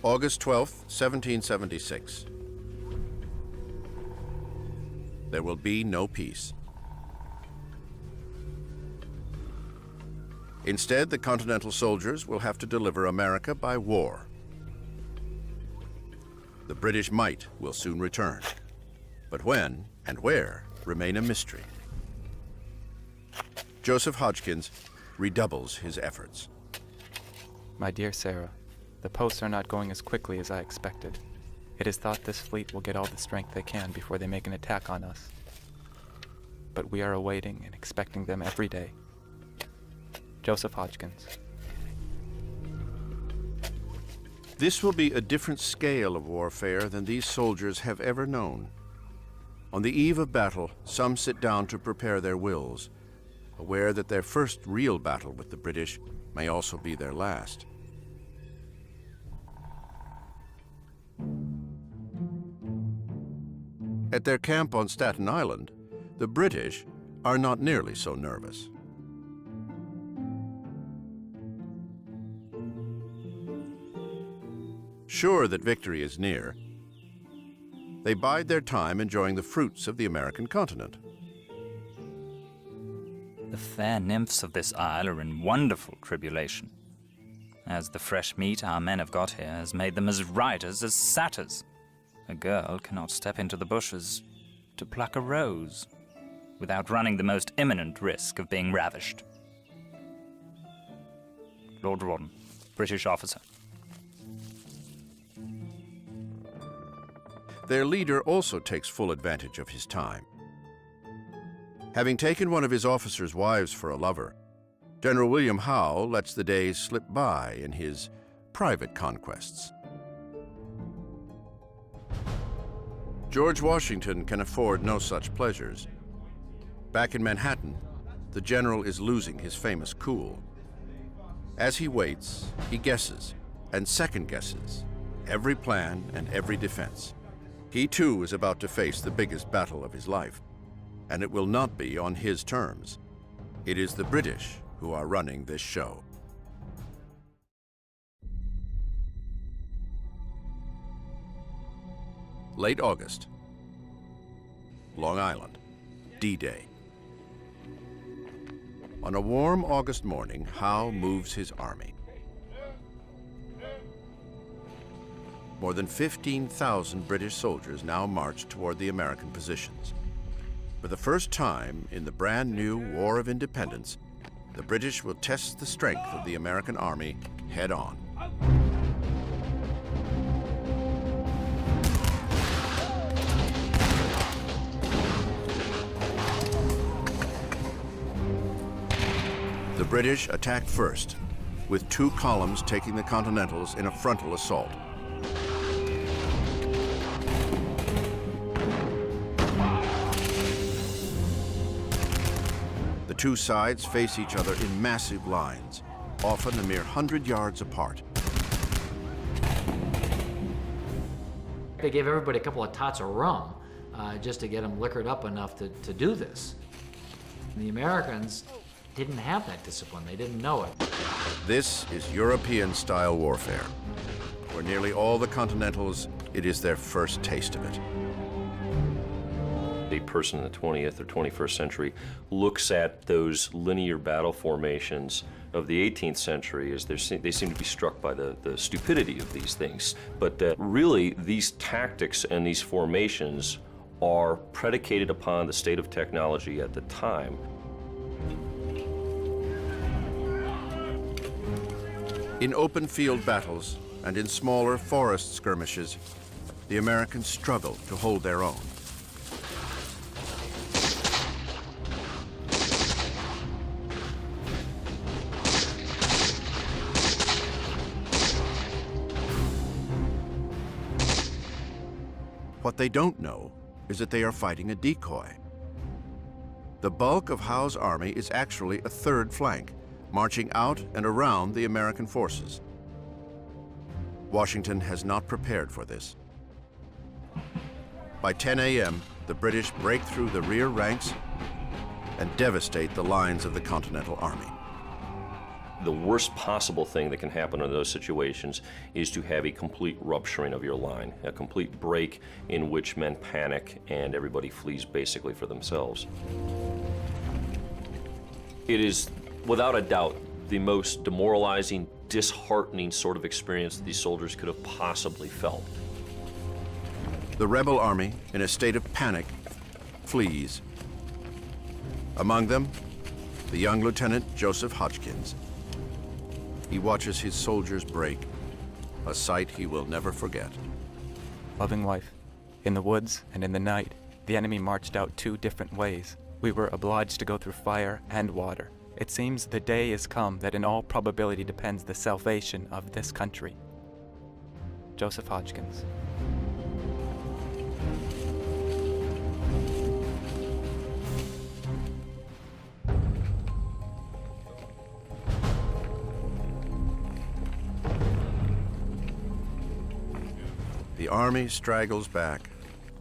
August 12th, 1776. There will be no peace. Instead, the Continental soldiers will have to deliver America by war. The British might will soon return, but when and where remain a mystery. Joseph Hodgkins redoubles his efforts. My dear Sarah, the posts are not going as quickly as I expected. It is thought this fleet will get all the strength they can before they make an attack on us. But we are awaiting and expecting them every day. Joseph Hodgkins. This will be a different scale of warfare than these soldiers have ever known. On the eve of battle, some sit down to prepare their wills, aware that their first real battle with the British may also be their last. At their camp on Staten Island, the British are not nearly so nervous. Sure that victory is near, they bide their time enjoying the fruits of the American continent. The fair nymphs of this isle are in wonderful tribulation, as the fresh meat our men have got here has made them as riders as satyrs. A girl cannot step into the bushes to pluck a rose without running the most imminent risk of being ravished. Lord Rawdon, British officer. Their leader also takes full advantage of his time. Having taken one of his officers' wives for a lover, General William Howe lets the days slip by in his private conquests. George Washington can afford no such pleasures. Back in Manhattan, the general is losing his famous cool. As he waits, he guesses and second guesses every plan and every defense. He too is about to face the biggest battle of his life, and it will not be on his terms. It is the British who are running this show. Late August, Long Island, D-Day. On a warm August morning, Howe moves his army. More than 15,000 British soldiers now march toward the American positions. For the first time in the brand new War of Independence, the British will test the strength of the American army head on. The British attacked first, with two columns taking the Continentals in a frontal assault. The two sides face each other in massive lines, often a mere 100 yards apart. They gave everybody a couple of tots of rum just to get them liquored up enough to do this. And the Americans didn't have that discipline. They didn't know it. This is European-style warfare. For nearly all the Continentals, it is their first taste of it. A person in the 20th or 21st century looks at those linear battle formations of the 18th century as they seem to be struck by the stupidity of these things. But really, these tactics and these formations are predicated upon the state of technology at the time. In open field battles and in smaller forest skirmishes, the Americans struggle to hold their own. What they don't know is that they are fighting a decoy. The bulk of Howe's army is actually a third flank, marching out and around the American forces. Washington has not prepared for this. By 10 a.m., the British break through the rear ranks and devastate the lines of the Continental Army. The worst possible thing that can happen in those situations is to have a complete rupturing of your line, a complete break in which men panic and everybody flees basically for themselves. It is, without a doubt, the most demoralizing, disheartening sort of experience these soldiers could have possibly felt. The rebel army, in a state of panic, flees. Among them, the young Lieutenant Joseph Hodgkins. He watches his soldiers break, a sight he will never forget. Loving wife, in the woods and in the night, the enemy marched out 2 different ways. We were obliged to go through fire and water. It seems the day is come that in all probability depends the salvation of this country. Joseph Hodgkins. The army straggles back,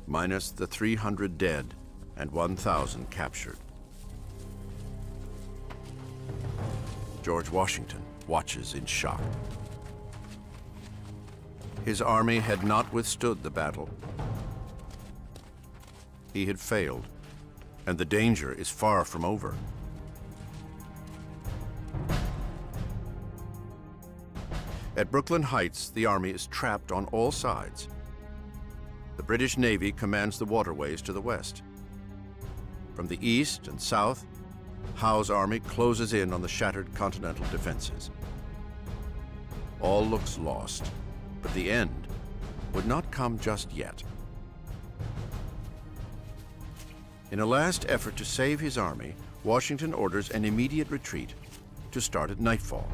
minus the 300 dead and 1,000 captured. George Washington watches in shock. His army had not withstood the battle. He had failed, and the danger is far from over. At Brooklyn Heights, the army is trapped on all sides. The British Navy commands the waterways to the west. From the east and south, Howe's army closes in on the shattered Continental defenses. All looks lost, but the end would not come just yet. In a last effort to save his army, Washington orders an immediate retreat to start at nightfall.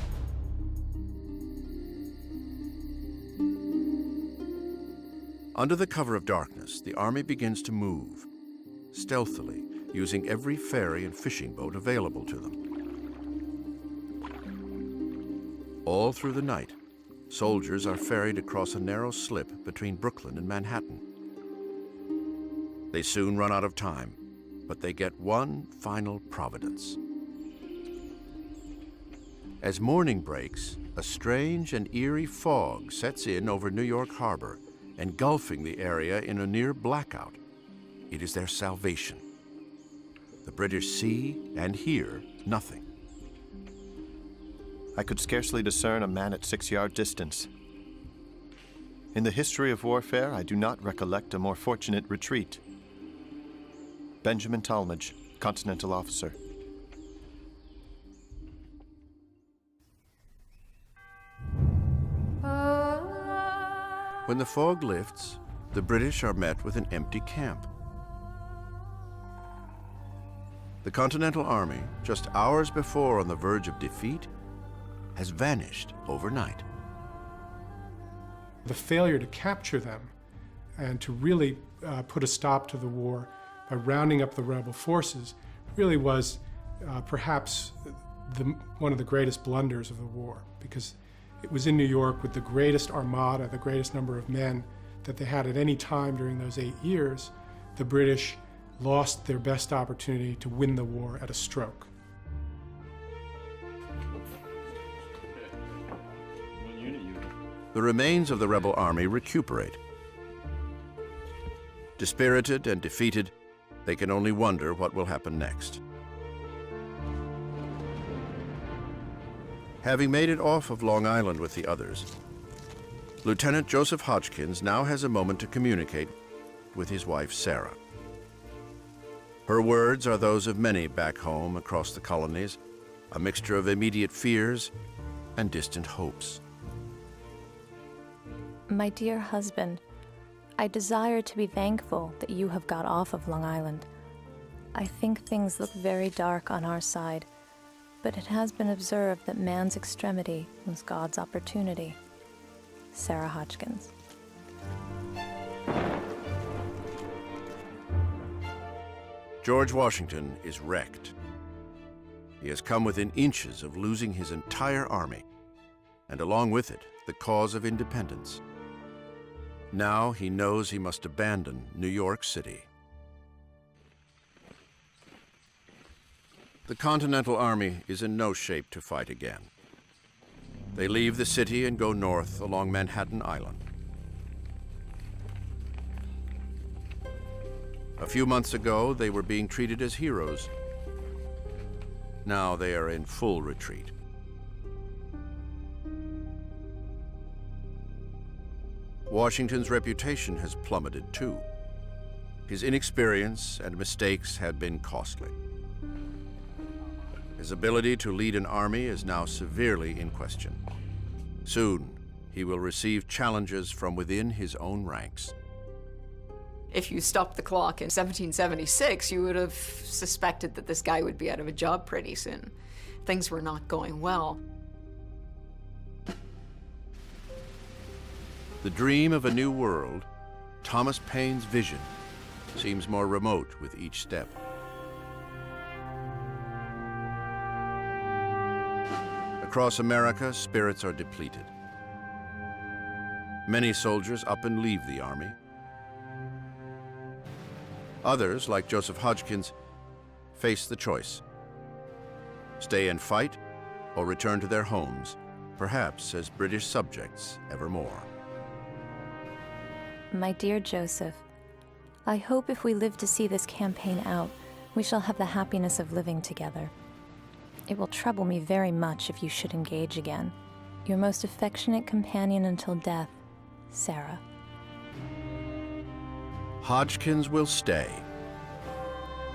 Under the cover of darkness, the army begins to move, stealthily, using every ferry and fishing boat available to them. All through the night, soldiers are ferried across a narrow slip between Brooklyn and Manhattan. They soon run out of time, but they get one final providence. As morning breaks, a strange and eerie fog sets in over New York Harbor, engulfing the area in a near blackout. It is their salvation. The British see and hear nothing. I could scarcely discern a man at 6-yard distance. In the history of warfare, I do not recollect a more fortunate retreat. Benjamin Talmadge, Continental officer. When the fog lifts, the British are met with an empty camp. The Continental Army, just hours before on the verge of defeat, has vanished overnight. The failure to capture them and to really put a stop to the war by rounding up the rebel forces really was perhaps one of the greatest blunders of the war, because it was in New York with the greatest armada, the greatest number of men that they had at any time during those 8 years. The British lost their best opportunity to win the war at a stroke. The remains of the rebel army recuperate. Dispirited and defeated, they can only wonder what will happen next. Having made it off of Long Island with the others, Lieutenant Joseph Hodgkins now has a moment to communicate with his wife, Sarah. Her words are those of many back home across the colonies, a mixture of immediate fears and distant hopes. My dear husband, I desire to be thankful that you have got off of Long Island. I think things look very dark on our side, but it has been observed that man's extremity was God's opportunity. Sarah Hodgkins. George Washington is wrecked. He has come within inches of losing his entire army, and along with it, the cause of independence. Now he knows he must abandon New York City. The Continental Army is in no shape to fight again. They leave the city and go north along Manhattan Island. A few months ago, they were being treated as heroes. Now they are in full retreat. Washington's reputation has plummeted too. His inexperience and mistakes had been costly. His ability to lead an army is now severely in question. Soon, he will receive challenges from within his own ranks. If you stopped the clock in 1776, you would have suspected that this guy would be out of a job pretty soon. Things were not going well. The dream of a new world, Thomas Paine's vision, seems more remote with each step. Across America, spirits are depleted. Many soldiers up and leave the army. Others, like Joseph Hodgkins, face the choice: stay and fight, or return to their homes, perhaps as British subjects evermore. My dear Joseph, I hope if we live to see this campaign out, we shall have the happiness of living together. It will trouble me very much if you should engage again. Your most affectionate companion until death, Sarah. Hodgkins will stay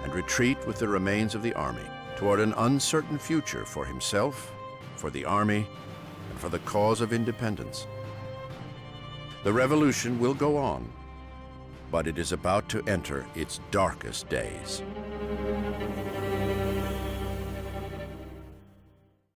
and retreat with the remains of the army toward an uncertain future for himself, for the army, and for the cause of independence. The revolution will go on, but it is about to enter its darkest days.